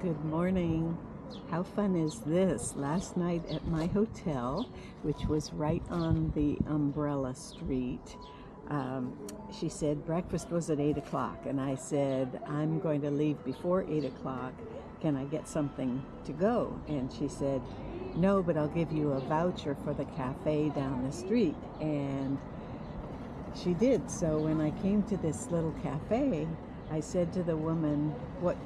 Good morning. How fun is this? Last night at my hotel, which was right on the Umbrella Street, she said breakfast was at 8 o'clock, and I said, I'm going to leave before 8 o'clock. Can I get something to go? And she said, no, but I'll give you a voucher for the cafe down the street. And she did. So when I came to this little cafe, I said to the woman, what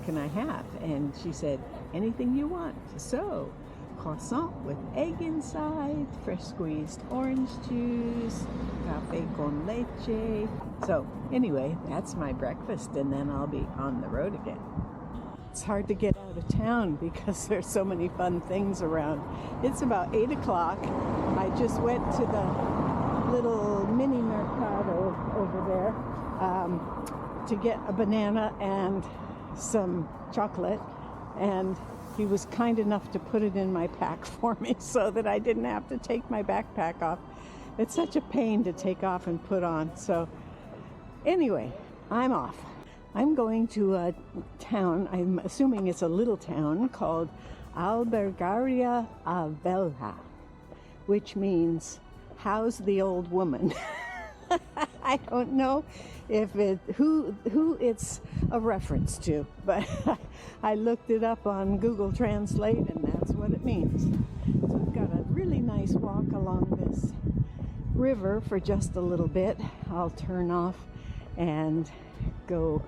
can I have? And she said, anything you want. So, croissant with egg inside, fresh squeezed orange juice, café con leche. So anyway, that's my breakfast, and then I'll be on the road again. It's hard to get out of town because there's so many fun things around. It's about 8 o'clock. I just went to the little mini mercado over there to get a banana and some chocolate, and he was kind enough to put it in my pack for me so that I didn't have to take my backpack off. It's such a pain to take off and put on. So anyway, I'm off. I'm going to a town, I'm assuming it's a little town, called Albergaria, Velha, which means how's the old woman. I don't know if who it's a reference to, but I looked it up on Google Translate, and that's what it means. So we've got a really nice walk along this river for just a little bit. I'll turn off and go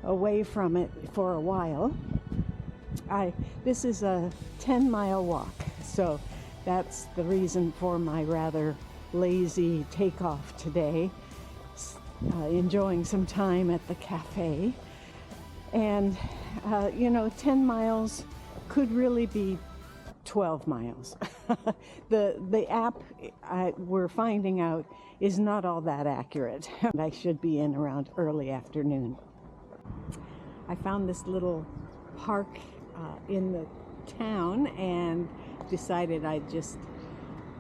away from it for a while. This is a 10-mile walk, so that's the reason for my rather lazy takeoff today. Enjoying some time at the cafe, and 10 miles could really be 12 miles. The app we're finding out is not all that accurate. I should be in around early afternoon. I found this little park in the town and decided I'd just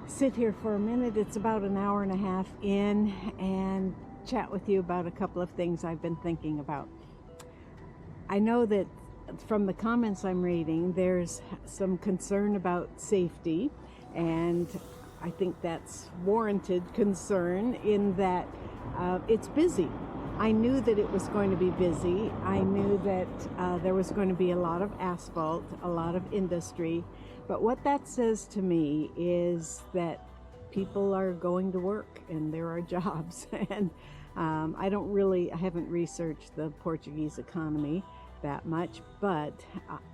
sit here for a minute. It's about an hour and a half in, and chat with you about a couple of things I've been thinking about. I know that from the comments I'm reading, there's some concern about safety, and I think that's warranted concern in that it's busy. I knew that it was going to be busy. I knew that there was going to be a lot of asphalt, a lot of industry, but what that says to me is that people are going to work and there are jobs. And I haven't researched the Portuguese economy that much, but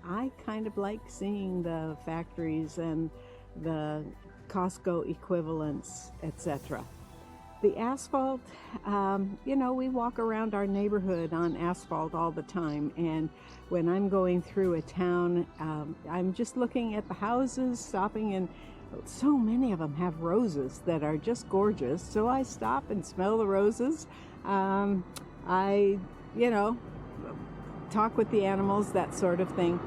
I kind of like seeing the factories and the Costco equivalents, etc. The asphalt, we walk around our neighborhood on asphalt all the time, and when I'm going through a town, I'm just looking at the houses, stopping, and so many of them have roses that are just gorgeous, so I stop and smell the roses. I talk with the animals, that sort of thing.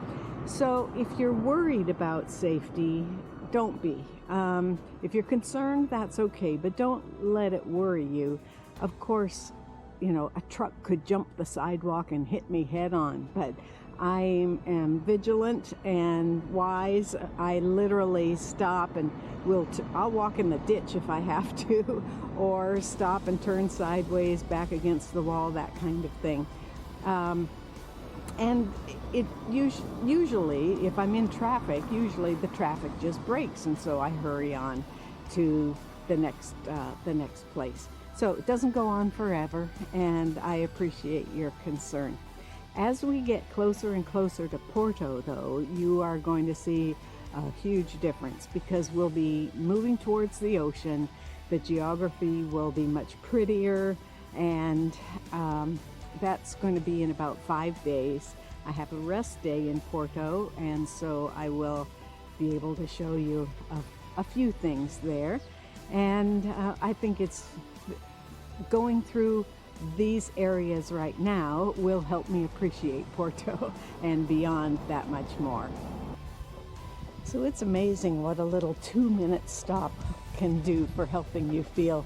So if you're worried about safety, don't be. If you're concerned, that's okay, but don't let it worry you. Of course, a truck could jump the sidewalk and hit me head on, but I am vigilant and wise. I literally stop and I'll walk in the ditch if I have to, or stop and turn sideways back against the wall, that kind of thing. And it usually, if I'm in traffic, usually the traffic just breaks, and so I hurry on to the next place. So it doesn't go on forever, and I appreciate your concern. As we get closer and closer to Porto, though, you are going to see a huge difference because we'll be moving towards the ocean. The geography will be much prettier, and that's going to be in about 5 days. I have a rest day in Porto, and so I will be able to show you a few things there. And I think it's going through these areas right now will help me appreciate Porto and beyond that much more. So it's amazing what a little 2-minute stop can do for helping you feel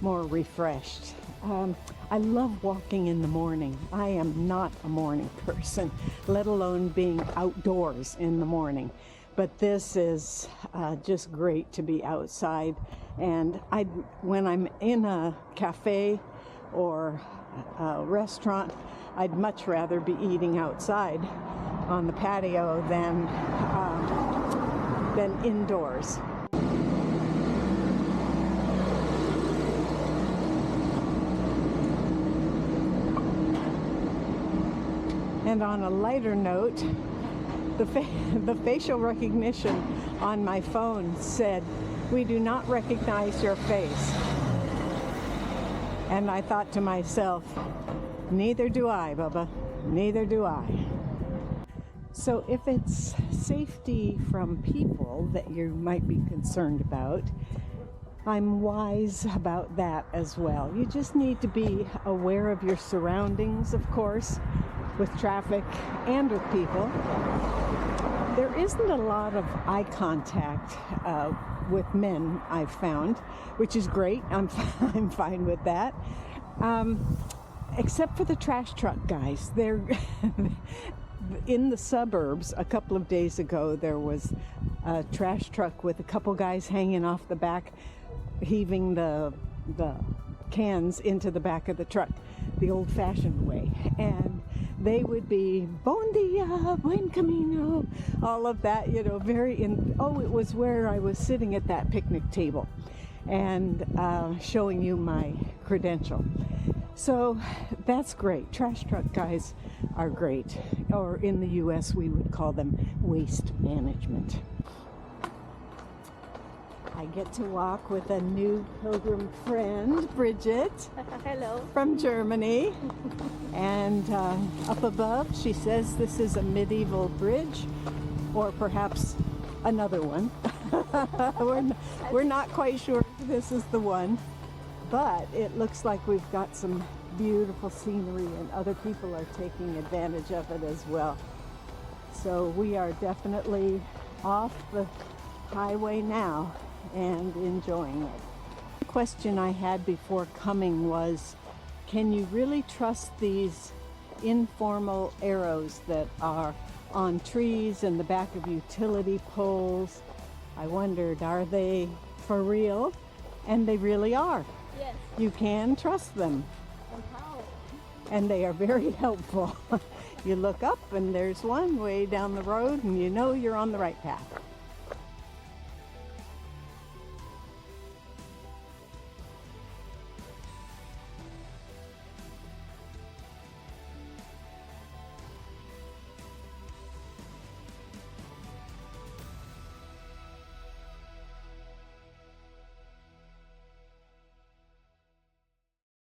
more refreshed. I love walking in the morning. I am not a morning person, let alone being outdoors in the morning. But this is just great to be outside. And when I'm in a cafe or a restaurant, I'd much rather be eating outside on the patio than indoors. And on a lighter note, the facial recognition on my phone said, "We do not recognize your face." And I thought to myself, neither do I, Bubba, neither do I. So if it's safety from people that you might be concerned about, I'm wise about that as well. You just need to be aware of your surroundings, of course, with traffic and with people. There isn't a lot of eye contact with men, I've found, which is great. I'm fine with that. Except for the trash truck guys. They're in the suburbs. A couple of days ago, there was a trash truck with a couple guys hanging off the back, heaving the cans into the back of the truck, the old-fashioned way. And they would be bon dia, buen camino, all of that, it was where I was sitting at that picnic table and showing you my credential. So that's great. Trash truck guys are great. Or in the U.S. we would call them waste management. I get to walk with a new pilgrim friend, Bridget. Hello. From Germany. And up above, she says this is a medieval bridge, or perhaps another one. We're not quite sure if this is the one, but it looks like we've got some beautiful scenery and other people are taking advantage of it as well. So we are definitely off the highway now and enjoying it. The question I had before coming was, can you really trust these informal arrows that are on trees and the back of utility poles? I wondered, are they for real? And they really are. Yes. You can trust them. And how? And they are very helpful. You look up and there's one way down the road and you know you're on the right path.